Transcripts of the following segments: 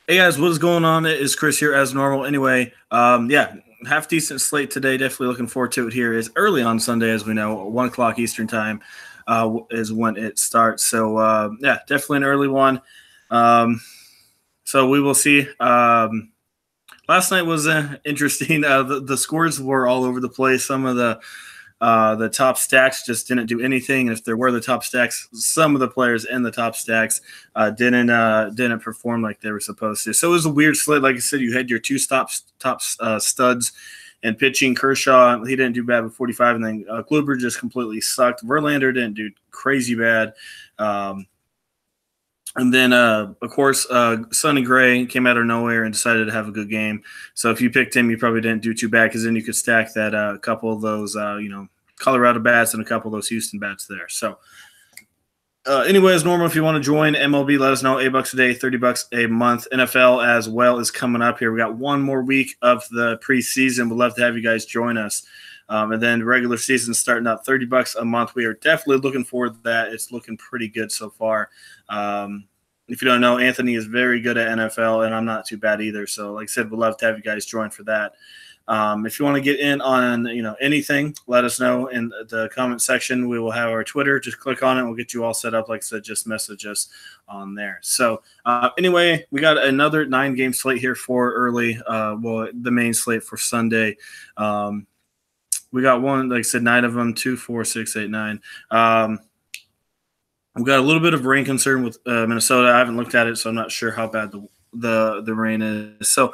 Hey guys, what is going on? It is Chris here as normal. Anyway, yeah, half decent slate today. Definitely looking forward to it. Here is early on Sunday, as we know, 1 o'clock Eastern time is when it starts. So yeah, definitely an early one. Um, so we will see. Last night was interesting. The scores were all over the place. Some of the top stacks just didn't do anything. And if there were the top stacks, some of the players in the top stacks didn't perform like they were supposed to. So it was a weird slate. Like I said, you had your two top studs and pitching. Kershaw, he didn't do bad with 45, and then Kluber just completely sucked. Verlander didn't do crazy bad. And then, of course, Sonny Gray came out of nowhere and decided to have a good game. So if you picked him, you probably didn't do too bad because then you could stack that couple of those, Colorado bats and a couple of those Houston bats there. So anyway, as normal, if you want to join MLB, let us know. $8 a day, $30 a month. NFL as well is coming up here. We got one more week of the preseason. We'd love to have you guys join us. And then regular season starting up $30 a month. We are definitely looking forward to that. It's looking pretty good so far. If you don't know, Anthony is very good at NFL, and I'm not too bad either. So, like I said, we'd love to have you guys join for that. If you want to get in on anything, let us know in the comment section. We will have our Twitter. Just click on it. We'll get you all set up. Like I said, just message us on there. So anyway, we got another 9-game slate here for early. The main slate for Sunday. We got one, like I said, 9 of them, 2, 4, 6, 8, 9. We've got a little bit of rain concern with Minnesota. I haven't looked at it, so I'm not sure how bad the rain is. So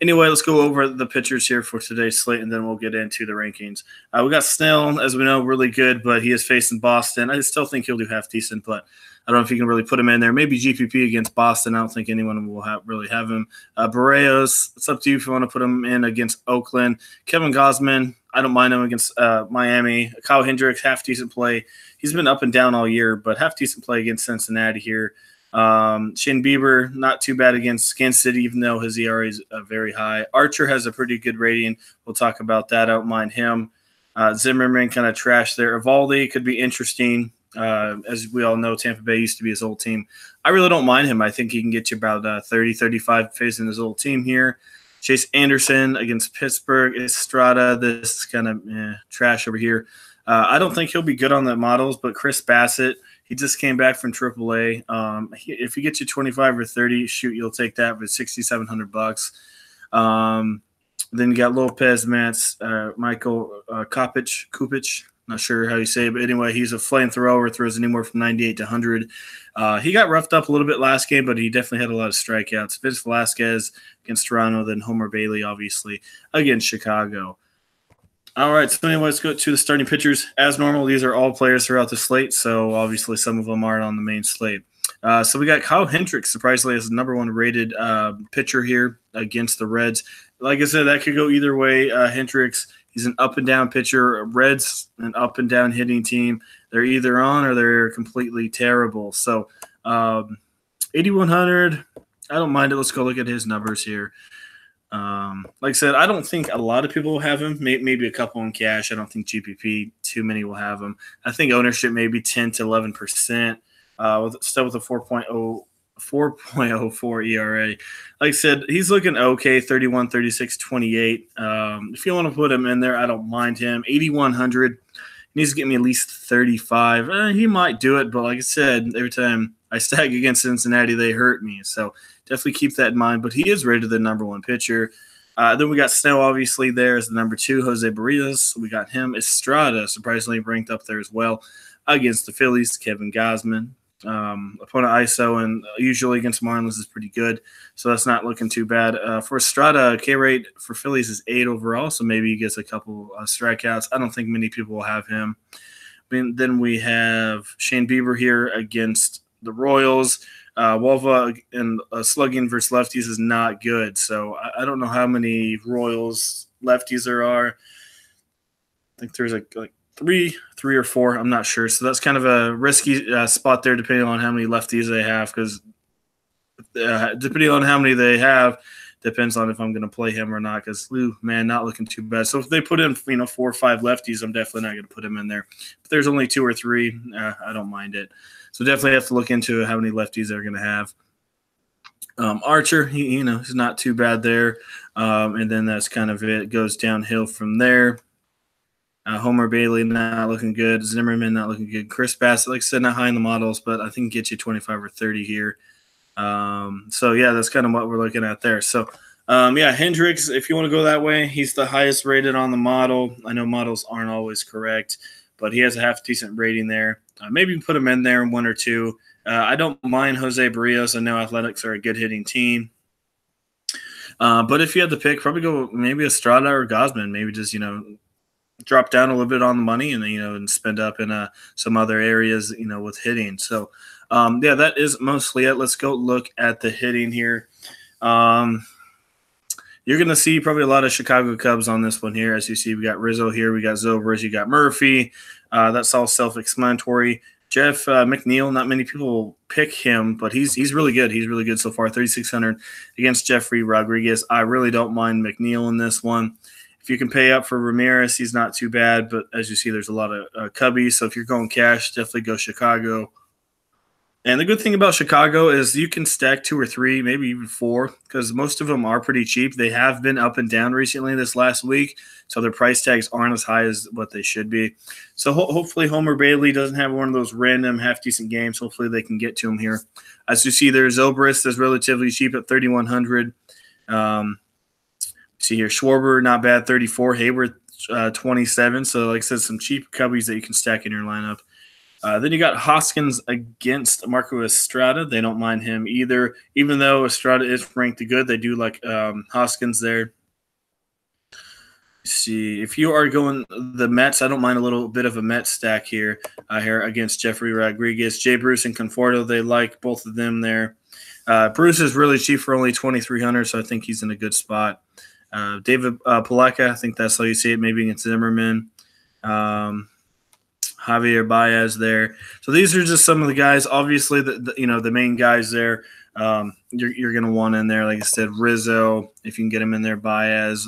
anyway, let's go over the pitchers here for today's slate, and then we'll get into the rankings. We got Snell, as we know, really good, but he is facing Boston. I still think he'll do half decent, but I don't know if you can really put him in there. Maybe GPP against Boston. I don't think anyone will really have him. Barrios, it's up to you if you want to put him in against Oakland. Kevin Gausman, I don't mind him against Miami. Kyle Hendricks, half decent play. He's been up and down all year, but half decent play against Cincinnati here. Shane Bieber, not too bad against Kansas City, even though his ERA is very high. Archer has a pretty good rating. We'll talk about that. I don't mind him. Zimmerman kind of trash there. Evaldi could be interesting. As we all know, Tampa Bay used to be his old team. I really don't mind him. I think he can get you about 30, 35 facing his old team here. Chase Anderson against Pittsburgh. Estrada, this is kind of trash over here. I don't think he'll be good on the models, but Chris Bassett, he just came back from AAA. If he gets you 25 or 30, shoot, you'll take that for $6,700. Then you got Lopez, Mats, Michael Kupich. Not sure how you say it, but anyway, he's a flamethrower, throws anywhere from 98 to 100. He got roughed up a little bit last game, but he definitely had a lot of strikeouts. Vince Velasquez against Toronto, then Homer Bailey, obviously, against Chicago. All right, so anyway, let's go to the starting pitchers. As normal, these are all players throughout the slate, so obviously some of them aren't on the main slate. So we got Kyle Hendricks, surprisingly, as the number 1 rated pitcher here against the Reds. Like I said, that could go either way. Hendricks, he's an up-and-down pitcher. Reds, an up-and-down hitting team. They're either on or they're completely terrible. So 8,100, I don't mind it. Let's go look at his numbers here. Like I said, I don't think a lot of people will have him. Maybe a couple in cash. I don't think GPP too many will have him. I think ownership maybe 10 to 11%. Still with a 4.04 ERA. Like I said, he's looking okay. 31, 36, 28. If you want to put him in there, I don't mind him. 8,100. He needs to get me at least 35. He might do it, but like I said, every time I stack against Cincinnati, they hurt me. So definitely keep that in mind. But he is rated the number 1 pitcher. Then we got Snell, obviously, there as the number 2. Jose Barrios, we got him. Estrada, surprisingly ranked up there as well against the Phillies. Kevin Gausman. Opponent ISO and usually against Marlins is pretty good, so that's not looking too bad. For Estrada, K rate for Phillies is 8 overall, so maybe he gets a couple strikeouts. I don't think many people will have him. Then we have Shane Bieber here against the Royals. Wolva and slugging versus lefties is not good, so I don't know how many Royals lefties there are. I think there's like three or four. I'm not sure. So that's kind of a risky spot there, depending on how many lefties they have. Because depending on how many they have, depends on if I'm going to play him or not. Because man, not looking too bad. So if they put in 4 or 5 lefties, I'm definitely not going to put him in there. If there's only 2 or 3, I don't mind it. So definitely have to look into how many lefties they're going to have. Archer, he's not too bad there. And then that's kind of it. It goes downhill from there. Homer Bailey not looking good. Zimmerman not looking good. Chris Bassett, like I said, not high in the models, but I think get you 25 or 30 here. So yeah, that's kind of what we're looking at there. So yeah, Hendricks, if you want to go that way, he's the highest rated on the model. I know models aren't always correct, but he has a half decent rating there. Maybe put him in there in 1 or 2. I don't mind Jose Barrios. I know Athletics are a good hitting team. But if you had to pick, probably go maybe Estrada or Gosman. Maybe just, drop down a little bit on the money and, and spend up in some other areas, with hitting. So, yeah, that is mostly it. Let's go look at the hitting here. You're going to see probably a lot of Chicago Cubs on this one here. As you see, we got Rizzo here. We got Zobrist. You got Murphy. That's all self-explanatory. Jeff McNeil, not many people pick him, but he's really good. He's really good so far, 3,600 against Jeffrey Rodriguez. I really don't mind McNeil in this one. If you can pay up for Ramirez, he's not too bad, but as you see, there's a lot of Cubbies. So if you're going cash, definitely go Chicago. And the good thing about Chicago is you can stack 2 or 3, maybe even 4, because most of them are pretty cheap. They have been up and down recently this last week, so their price tags aren't as high as what they should be. So hopefully Homer Bailey doesn't have one of those random half-decent games. Hopefully they can get to him here. As you see, there's Zobrist is relatively cheap at 3,100. See here, Schwarber, not bad, 34. Hayward, 27. So like I said, some cheap Cubbies that you can stack in your lineup. Then you got Hoskins against Marco Estrada. They don't mind him either. Even though Estrada is ranked good, they do like Hoskins there. See, if you are going the Mets, I don't mind a little bit of a Mets stack here against Jeffrey Rodriguez. Jay Bruce and Conforto, they like both of them there. Bruce is really cheap for only 2,300, so I think he's in a good spot. David Paleka, I think that's how you see it, maybe against Zimmerman. Javier Baez there. So these are just some of the guys. Obviously, the main guys there you're going to want in there. Like I said, Rizzo, if you can get him in there, Baez.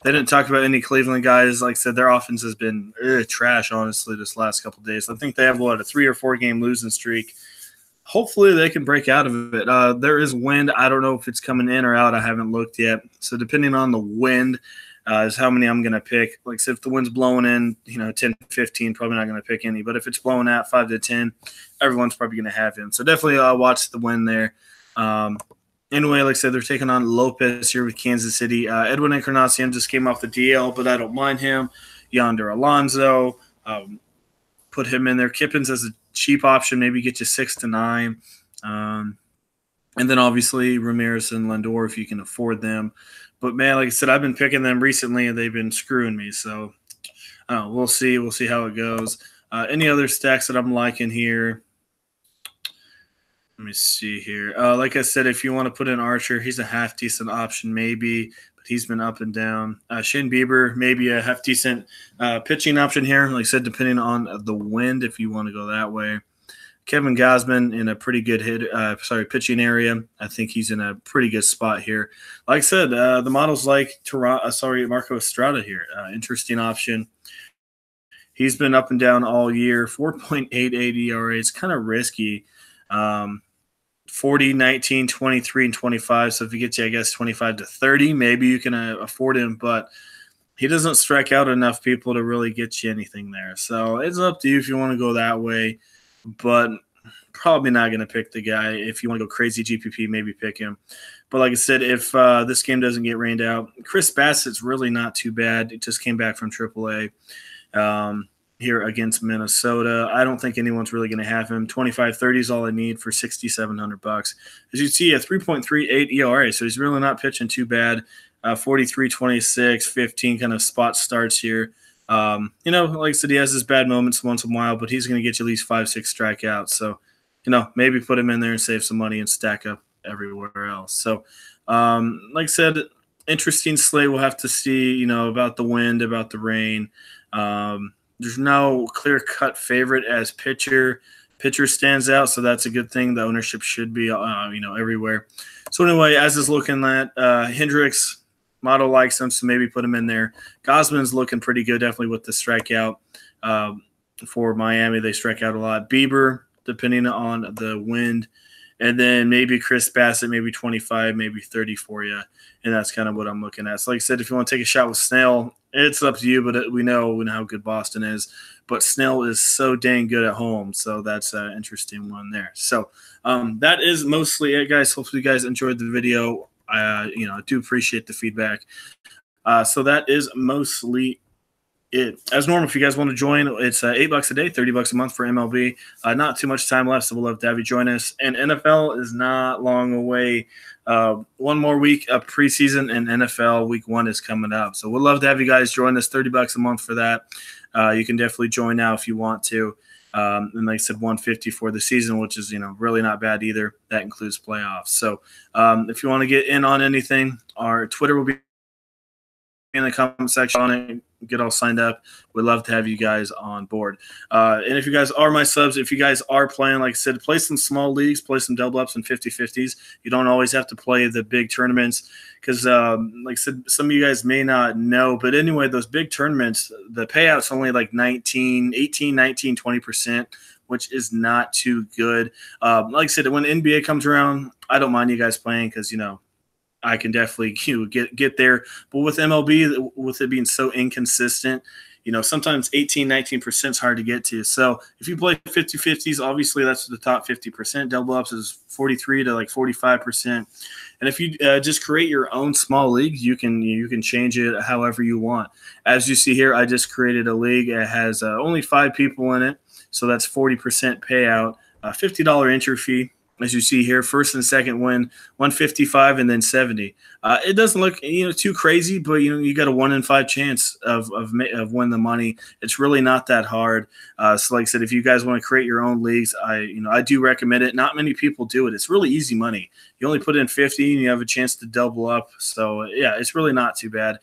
They didn't talk about any Cleveland guys. Like I said, their offense has been trash, honestly, this last couple of days. I think they have, a 3 or 4 game losing streak. Hopefully they can break out of it. There is wind. I don't know if it's coming in or out. I haven't looked yet. So depending on the wind, is how many I'm going to pick. Like I said, if the wind's blowing in, 10, 15, probably not going to pick any. But if it's blowing out 5 to 10, everyone's probably going to have him. So definitely watch the wind there. Anyway, like I said, they're taking on Lopez here with Kansas City. Edwin Encarnacion just came off the DL, but I don't mind him. Yonder Alonso, put him in there. Kippens as a cheap option, maybe get you 6 to 9. And then obviously Ramirez and Lindor if you can afford them. But, man, like I said, I've been picking them recently, and they've been screwing me. So, we'll see. We'll see how it goes. Any other stacks that I'm liking here? Let me see here. Like I said, if you want to put in Archer, he's a half-decent option maybe, but he's been up and down. Shane Bieber, maybe a half-decent pitching option here. Like I said, depending on the wind, if you want to go that way. Kevin Gausman in a pretty good pitching area. I think he's in a pretty good spot here. Like I said, the model's like Marco Estrada here. Interesting option. He's been up and down all year. 4.88 ERA. It's kind of risky. 40, 19, 23, and 25. So if he gets you, I guess, 25 to 30, maybe you can afford him. But he doesn't strike out enough people to really get you anything there. So it's up to you if you want to go that way. But probably not going to pick the guy. If you want to go crazy GPP, maybe pick him. But like I said, if this game doesn't get rained out, Chris Bassett's really not too bad. It just came back from AAA here against Minnesota. I don't think anyone's really going to have him. 25-30 is all I need for $6,700. As you see, a 3.38 ERA, so he's really not pitching too bad. 43, 26, 15 kind of spot starts here. Like I said, he has his bad moments once in a while, but he's going to get you at least 5-6 strikeouts. So, maybe put him in there and save some money and stack up everywhere else. So, like I said, interesting slate. We'll have to see, about the wind, about the rain. There's no clear-cut favorite as pitcher. Pitcher stands out, so that's a good thing. The ownership should be, everywhere. So anyway, as is looking at Hendricks, model likes him, so maybe put him in there. Gosman's looking pretty good, definitely with the strikeout. For Miami, they strike out a lot. Bieber, depending on the wind, and then maybe Chris Bassett, maybe 25, maybe 30 for you. And that's kind of what I'm looking at. So like I said, if you want to take a shot with Snell, it's up to you, but we know how good Boston is. But Snell is so dang good at home, so that's an interesting one there. So that is mostly it, guys. Hopefully you guys enjoyed the video. I do appreciate the feedback. So that is mostly it. As normal, if you guys want to join, it's $8 a day, $30 a month for MLB. Not too much time left, so we'll love to have you join us. And NFL is not long away. One more week of preseason, and NFL week 1 is coming up. So we'd love to have you guys join us. $30 a month for that. You can definitely join now if you want to. And like I said, $150 for the season, which is really not bad either. That includes playoffs. So if you want to get in on anything, our Twitter will be in the comment section on it. Get all signed up. We'd love to have you guys on board. And if you guys are my subs, if you guys are playing, like I said, play some small leagues, play some double ups and 50-50s. You don't always have to play the big tournaments because, like I said, some of you guys may not know. But anyway, those big tournaments, the payout's only like 18, 19, 20%, which is not too good. Like I said, when NBA comes around, I don't mind you guys playing because, I can definitely get there. But with MLB, with it being so inconsistent, sometimes 18, 19% is hard to get to. So if you play 50-50s, obviously that's the top 50%. Double ups is 43 to like 45%. And if you just create your own small league, you can change it however you want. As you see here, I just created a league. It has only 5 people in it, so that's 40% payout, $50 entry fee. As you see here, first and second win, 155 and then 70. It doesn't look too crazy, but you got a 1 in 5 chance of winning the money. It's really not that hard. So like I said, if you guys want to create your own leagues, I do recommend it. Not many people do it. It's really easy money. You only put in 50 and you have a chance to double up. So yeah, it's really not too bad.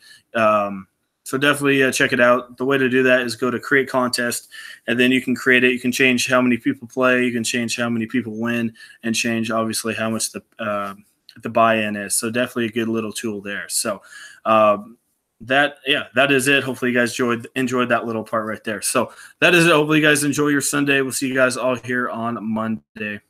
So definitely check it out. The way to do that is go to create contest, and then you can create it. You can change how many people play. You can change how many people win, and change obviously how much the buy-in is. So definitely a good little tool there. So that is it. Hopefully you guys enjoyed that little part right there. So that is it. Hopefully you guys enjoy your Sunday. We'll see you guys all here on Monday.